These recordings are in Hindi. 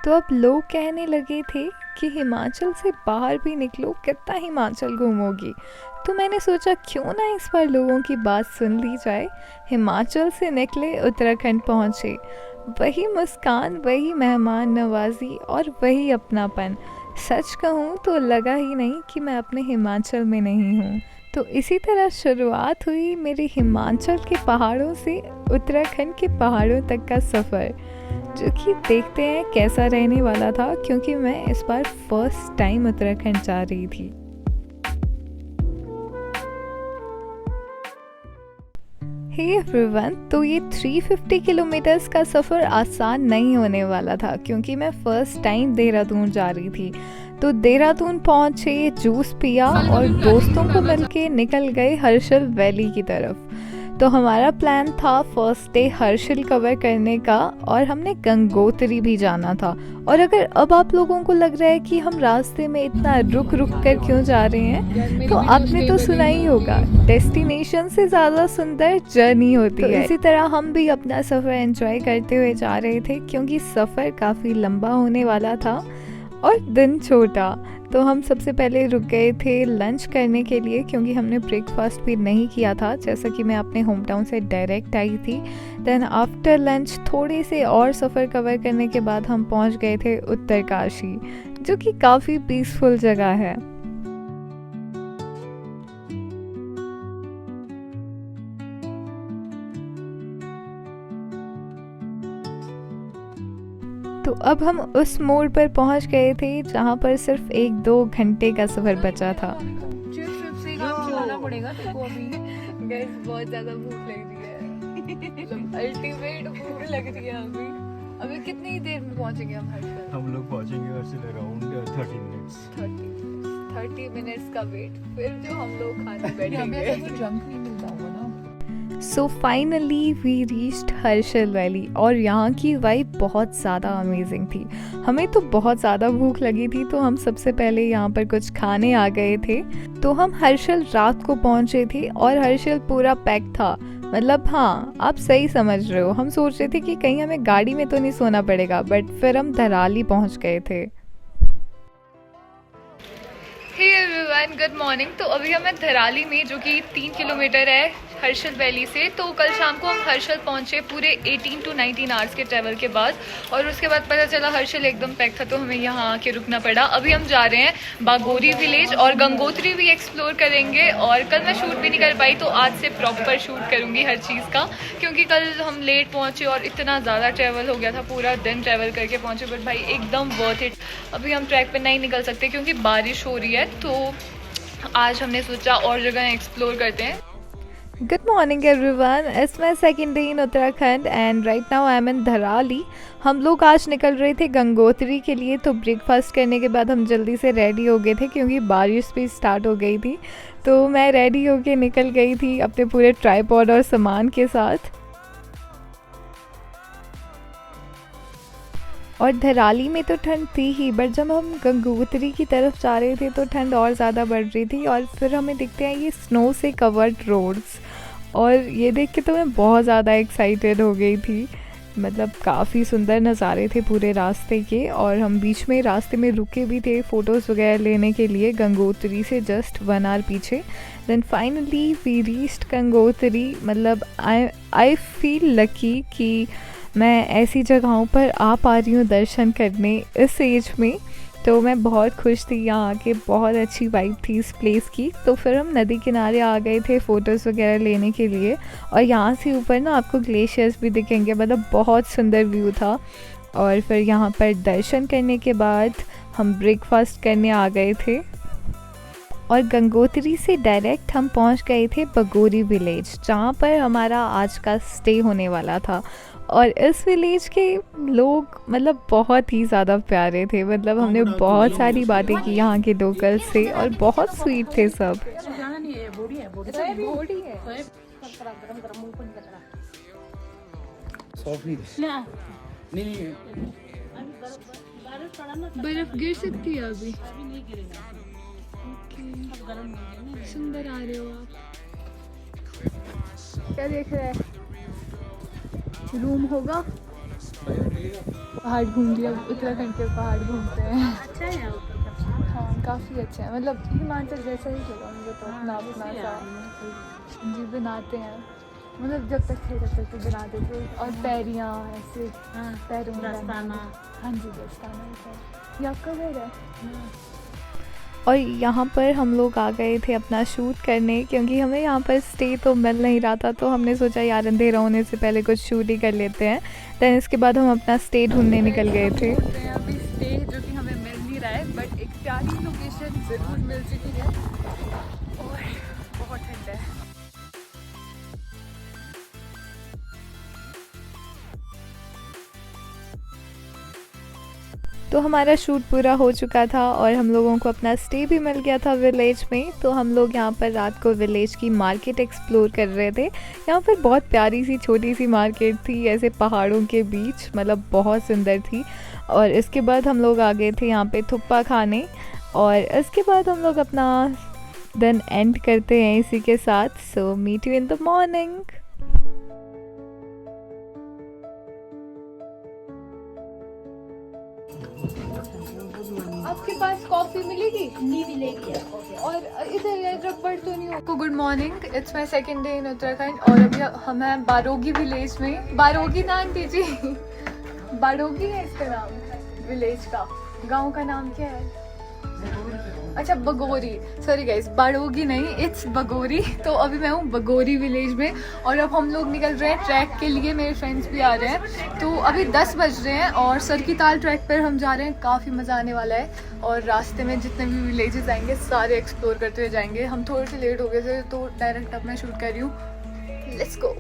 तो अब लोग कहने लगे थे कि हिमाचल से बाहर भी निकलो, कितना हिमाचल घूमोगी। तो मैंने सोचा क्यों ना इस बार लोगों की बात सुन ली जाए। हिमाचल से निकले, उत्तराखंड पहुँचे। वही मुस्कान, वही मेहमान नवाजी और वही अपनापन। सच कहूँ तो लगा ही नहीं कि मैं अपने हिमाचल में नहीं हूँ। तो इसी तरह शुरुआत हुई मेरी हिमाचल के पहाड़ों से उत्तराखंड के पहाड़ों तक का सफ़र, जो कि देखते हैं कैसा रहने वाला था, क्योंकि मैं इस बार फर्स्ट टाइम उत्तराखंड जा रही थी। हे एवरीवन, तो ये 350 किलोमीटर्स का सफ़र आसान नहीं होने वाला था, क्योंकि मैं फ़र्स्ट टाइम देहरादून जा रही थी। तो देहरादून पहुँचे, जूस पिया और दोस्तों को मिलके निकल गए हर्षल वैली की तरफ। तो हमारा प्लान था फर्स्ट डे हर्षिल कवर करने का, और हमने गंगोत्री भी जाना था। और अगर अब आप लोगों को लग रहा है कि हम रास्ते में इतना रुक रुक कर क्यों जा रहे हैं, तो आपने तो सुना ही होगा, डेस्टिनेशन से ज़्यादा सुंदर जर्नी होती है। इसी तरह हम भी अपना सफ़र एंजॉय करते हुए जा रहे थे, क्योंकि सफ़र काफ़ी लंबा होने वाला था और दिन छोटा। तो हम सबसे पहले रुक गए थे लंच करने के लिए, क्योंकि हमने ब्रेकफास्ट भी नहीं किया था, जैसा कि मैं अपने होम टाउन से डायरेक्ट आई थी। देन आफ्टर लंच थोड़े से और सफ़र कवर करने के बाद हम पहुंच गए थे उत्तरकाशी, जो कि काफ़ी पीसफुल जगह है। तो अब हम उस मोड़ पर पहुंच गए थे जहां पर सिर्फ 1-2 घंटे का सफ़र बचा था। पड़ेगा तेरे को अभी। गैस बहुत ज़्यादा भूख लग रही है, मतलब अल्टीमेट भूख लग रही है अभी। अभी कितनी देर में पहुंचेंगे हम हर्षल? हम लोग पहुंचेंगे हर्षल अराउंड 30 मिनट्स का वेट, फिर जो हम लोग खाने बैठेंगे। जंक नहीं मिलता होगा ना। So finally we reached Harshil valley, और यहाँ की वाइब बहुत ज़्यादा अमेजिंग थी। हमें तो बहुत ज़्यादा भूख लगी थी, तो हम सबसे पहले यहाँ पर कुछ खाने आ गए थे। तो हम हर्षल रात को पहुँचे थे और हर्षल पूरा पैक था। मतलब हाँ, आप सही समझ रहे हो, हम सोच रहे थे कि कहीं हमें गाड़ी में तो नहीं सोना पड़ेगा, बट फिर हम धराली पहुँच गए थे। Hey everyone, good morning. तो अभी हम धराली में, जो कि 3 किलोमीटर है हर्षल वैली से। तो कल शाम को हम हर्षल पहुंचे पूरे 18 to 19 आवर्स के ट्रैवल के बाद, और उसके बाद पता चला हर्षल एकदम पैक था, तो हमें यहाँ आके रुकना पड़ा। अभी हम जा रहे हैं बागोरी विलेज, और गंगोत्री भी एक्सप्लोर करेंगे। और कल मैं शूट भी नहीं कर पाई, तो आज से प्रॉपर शूट करूँगी हर चीज़ का, क्योंकि कल हम लेट पहुँचे और इतना ज़्यादा ट्रैवल हो गया था, पूरा दिन ट्रैवल करके पहुँचे। बट भाई एकदम वर्थ इट। अभी हम ट्रैक पर नहीं निकल सकते क्योंकि बारिश हो रही है, तो आज हमने सोचा और जगह एक्सप्लोर करते हैं। Good morning everyone, it's my second day in Uttarakhand and right now I am in Dharali। हम लोग आज निकल रहे थे गंगोत्री के लिए। तो ब्रेकफास्ट करने के बाद हम जल्दी से रेडी हो गए थे, क्योंकि बारिश भी स्टार्ट हो गई थी। तो मैं रेडी होके निकल गई थी अपने पूरे ट्राइपॉड और सामान के साथ। और धराली में तो ठंड थी ही, बट जब हम गंगोत्री की तरफ जा रहे थे तो ठंड और ज़्यादा बढ़ रही थी। और फिर हमें दिखते हैं ये स्नो से कवर्ड रोड्स, और ये देख के तो मैं बहुत ज़्यादा एक्साइटेड हो गई थी। मतलब काफ़ी सुंदर नज़ारे थे पूरे रास्ते के, और हम बीच में रास्ते में रुके भी थे फ़ोटोज़ वगैरह लेने के लिए, गंगोत्री से जस्ट 1 आवर पीछे। Then finally we reached Gangotri. मतलब आई फील लकी कि मैं ऐसी जगहों पर आ पा रही हूँ दर्शन करने इस एज में। तो मैं बहुत खुश थी यहाँ आके, बहुत अच्छी वाइब थी इस प्लेस की। तो फिर हम नदी किनारे आ गए थे फ़ोटोज़ वगैरह लेने के लिए, और यहाँ से ऊपर ना आपको ग्लेशियर्स भी दिखेंगे, मतलब बहुत सुंदर व्यू था। और फिर यहाँ पर दर्शन करने के बाद हम ब्रेकफास्ट करने आ गए थे, और गंगोत्री से डायरेक्ट हम पहुँच गए थे बागोरी विलेज, जहाँ पर हमारा आज का स्टे होने वाला था। और इस विलेज के लोग मतलब बहुत ही ज़्यादा प्यारे थे। मतलब हमने बहुत सारी बातें की यहाँ के लोकल से, और बहुत स्वीट थे सब। बर्फ गिर सकती है अभी। सुंदर आ रहे हो आप। क्या देख रहे हैं? रूम होगा। पहाड़ घूम लिया, उत्तराखंड के पहाड़ घूमते हैं। अच्छा है उत्तराखंड। हाँ काफ़ी अच्छा है, मतलब हिमाचल जैसा ही लगा मुझे तो, अपना अपना सा जी बनाते हैं, मतलब जब तक थे तब तक तो बनाते थे। और पैरियाँ ऐसे हाँ, पैरों में दस्ताना। हाँ जी दस्ताना ऐसा। ये आपका घर है। और यहाँ पर हम लोग आ गए थे अपना शूट करने, क्योंकि हमें यहाँ पर स्टे तो मिल नहीं रहा था, तो हमने सोचा यार अंधेरा होने से पहले कुछ शूट ही कर लेते हैं। दैन इसके बाद हम अपना स्टे ढूंढने निकल गए थे। अभी स्टे जो कि हमें मिल नहीं रहा है, बट एक प्यारी लोकेशन ज़रूर मिल चुकी है और बहुत ठंड है। तो हमारा शूट पूरा हो चुका था और हम लोगों को अपना स्टे भी मिल गया था विलेज में। तो हम लोग यहाँ पर रात को विलेज की मार्केट एक्सप्लोर कर रहे थे। यहाँ पर बहुत प्यारी सी छोटी सी मार्केट थी ऐसे पहाड़ों के बीच, मतलब बहुत सुंदर थी। और इसके बाद हम लोग आ गए थे यहाँ पे थुप्पा खाने, और इसके बाद हम लोग अपना दिन एंड करते हैं इसी के साथ। So meet you in the morning. आपके पास कॉफ़ी मिलेगी? नहीं मिलेगी। और इधर रबड़ तो नहीं हो। Good morning, it's my second day in Uttarakhand और अभी हम हैं बारोगी विलेज में। बारोगी ना आंटी जी? बारोगी है इसका नाम विलेज का। गांव का नाम क्या है? अच्छा बगोरी, सॉरी गाइस, बारोगी नहीं, इट्स बगोरी। तो अभी मैं हूँ बगोरी विलेज में और अब हम लोग निकल रहे हैं ट्रैक के लिए। मेरे फ्रेंड्स भी आ रहे हैं। तो अभी 10 बज रहे हैं और सर की ताल ट्रैक पर हम जा रहे हैं। काफ़ी मज़ा आने वाला है और रास्ते में जितने भी विलेजेस आएंगे सारे एक्सप्लोर करते हुए जाएंगे। हम थोड़े से लेट हो गए थे तो डायरेक्ट अब मैं शूट कर रही हूँ। Let's go.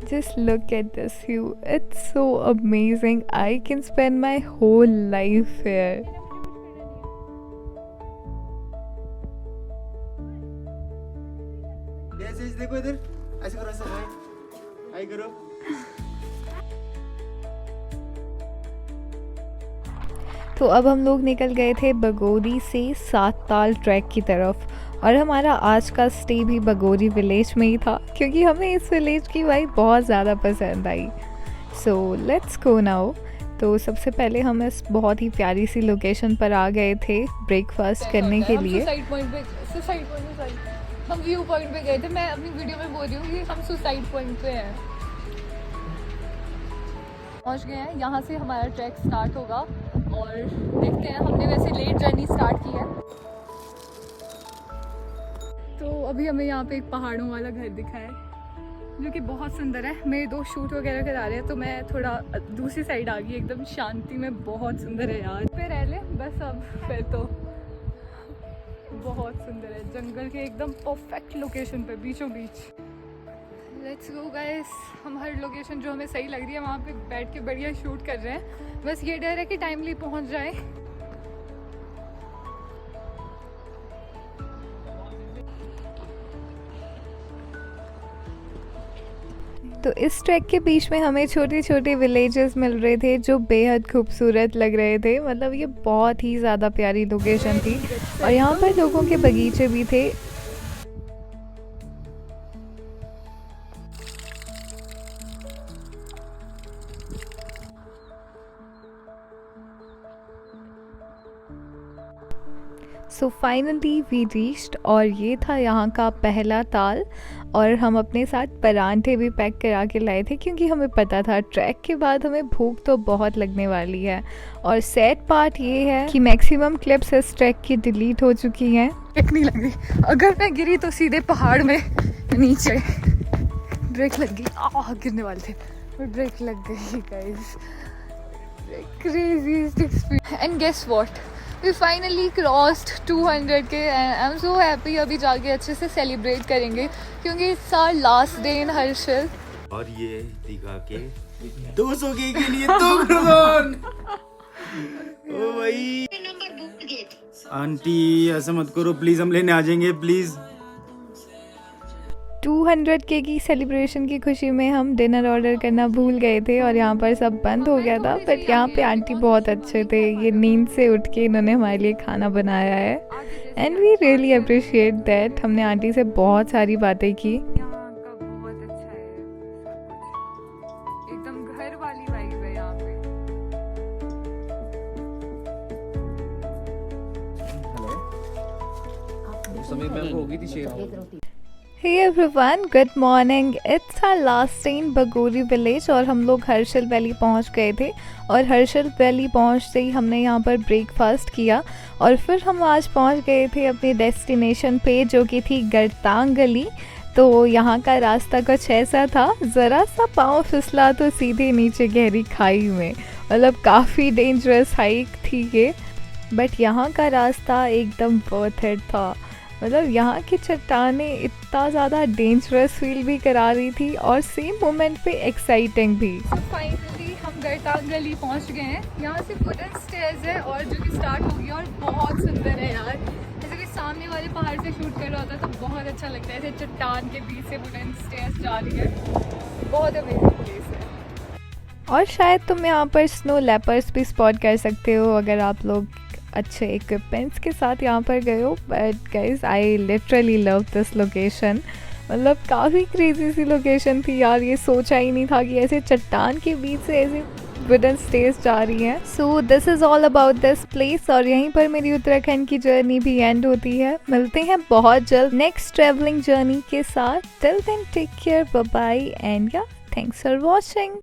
Just look at this view. It's so amazing. I can spend my whole life here. ऐसे देखो इधर, ऐसे करो, ऐसे हाय करो। तो अब हम लोग निकल गए थे बगोरी से सात ताल ट्रैक की तरफ और हमारा आज का स्टे भी बगोरी विलेज में ही था क्योंकि हमें इस विलेज की वाइब बहुत ज़्यादा पसंद आई। So let's go now. तो सबसे पहले हम इस बहुत ही प्यारी सी लोकेशन पर आ गए थे ब्रेकफास्ट करने के लिए। हम व्यू पॉइंट पे गए थे। मैं अपनी वीडियो में बोल रही हूँ कि हम सुसाइड पॉइंट पे हैं। पहुँच गए हैं, यहाँ से हमारा ट्रैक स्टार्ट होगा और देखते हैं। हमने वैसे लेट जर्नी स्टार्ट की है। तो अभी हमें यहाँ पे एक पहाड़ों वाला घर दिखा है जो कि बहुत सुंदर है। मेरे दोस्त शूट वगैरह करा रहे हैं तो मैं थोड़ा दूसरी साइड आ गई, एकदम शांति में। बहुत सुंदर है यार, पे रह ले बस। अब फिर तो बहुत सुंदर है, जंगल के एकदम परफेक्ट लोकेशन पे, बीचों बीच। Let's go guys. हम हर लोकेशन जो हमें सही लग रही है वहाँ पे बैठ के बढ़िया शूट कर रहे हैं। बस ये डर है कि टाइमली पहुँच जाए। तो इस ट्रैक के बीच में हमें छोटे छोटे विलेजेस मिल रहे थे जो बेहद खूबसूरत लग रहे थे। मतलब ये बहुत ही ज़्यादा प्यारी लोकेशन थी और यहाँ पर लोगों के बगीचे भी थे। सो फाइनली वी रीच्ड और ये था यहाँ का पहला ताल। और हम अपने साथ परांठे भी पैक करा के लाए थे क्योंकि हमें पता था ट्रैक के बाद हमें भूख तो बहुत लगने वाली है। और सैड पार्ट ये है कि मैक्सिमम क्लिप्स इस ट्रैक की डिलीट हो चुकी हैं। ब्रेक नहीं लग रही, अगर मैं गिरी तो सीधे पहाड़ में नीचे। ब्रेक लग गई, गिरने वाले थे पर ब्रेक लग गई guys. Craziest experience. And guess what, We finally crossed 200 के and I'm so happy। अभी जाके अच्छे से सेलिब्रेट करेंगे क्योंकि it's our last day in Harshal. और ये दिखा के 200 के लिए 2 करोड़। ओ भाई आंटी ऐसा मत करो प्लीज, हम लेने आ जाएंगे प्लीज। 200 की सेलिब्रेशन की खुशी में हम डिनर ऑर्डर करना भूल गए थे और यहाँ पर सब बंद हो गया था। बट यहाँ पे आंटी बहुत अच्छे थे, ये नींद से उठ के इन्होंने हमारे लिए खाना बनाया है and we really appreciate that. हमने आंटी से बहुत सारी बातें की। यहाँ का बहुत अच्छा है सब कुछ, एकदम घर वाली वाइब है यहाँ पे। समय में होगी थी share. Hey everyone, good morning. It's our last day in Bagori village और हम लोग हर्षल वैली पहुंच गए थे और हर्षल वैली पहुंचते ही हमने यहाँ पर ब्रेकफास्ट किया और फिर हम आज पहुंच गए थे अपने डेस्टिनेशन पे जो कि थी गरतांगली। तो यहाँ का रास्ता कुछ ऐसा था, ज़रा सा पाँव फिसला तो सीधे नीचे गहरी खाई में, मतलब काफ़ी डेंजरस हाइक थी ये, बट यहाँ का रास्ता एकदम वर्थ इट था। मतलब यहाँ की चट्टानें इतना ज़्यादा डेंजरस फील भी करा रही थी और सेम मोमेंट पे एक्साइटिंग भी। फाइनली हम गरतांगली पहुंच गए हैं। यहाँ से वुडन स्टेयर्स है और जो कि स्टार्ट हो गया और बहुत सुंदर है यार। जैसे कि सामने वाले पहाड़ से शूट कर रहा होता तो बहुत अच्छा लगता है, ऐसे चट्टान के बीच से वुडन स्टेयर्स जा रही है, बहुत अमेजिंग प्लेस है। और शायद तुम यहाँ पर स्नो लेपर्ड्स भी स्पॉट कर सकते हो अगर आप लोग अच्छे इक्विपमेंट्स के साथ यहाँ पर गए हो। But guys I literally love this location, मतलब काफ़ी क्रेजी सी लोकेशन थी यार। ये सोचा ही नहीं था कि ऐसे चट्टान के बीच से ऐसे वुडन स्टेज जा रही हैं। So this is all about this place और यहीं पर मेरी उत्तराखंड की जर्नी भी एंड होती है। मिलते हैं बहुत जल्द नेक्स्ट ट्रैवलिंग जर्नी के साथ। Till then take care, bye bye and yeah thanks for watching.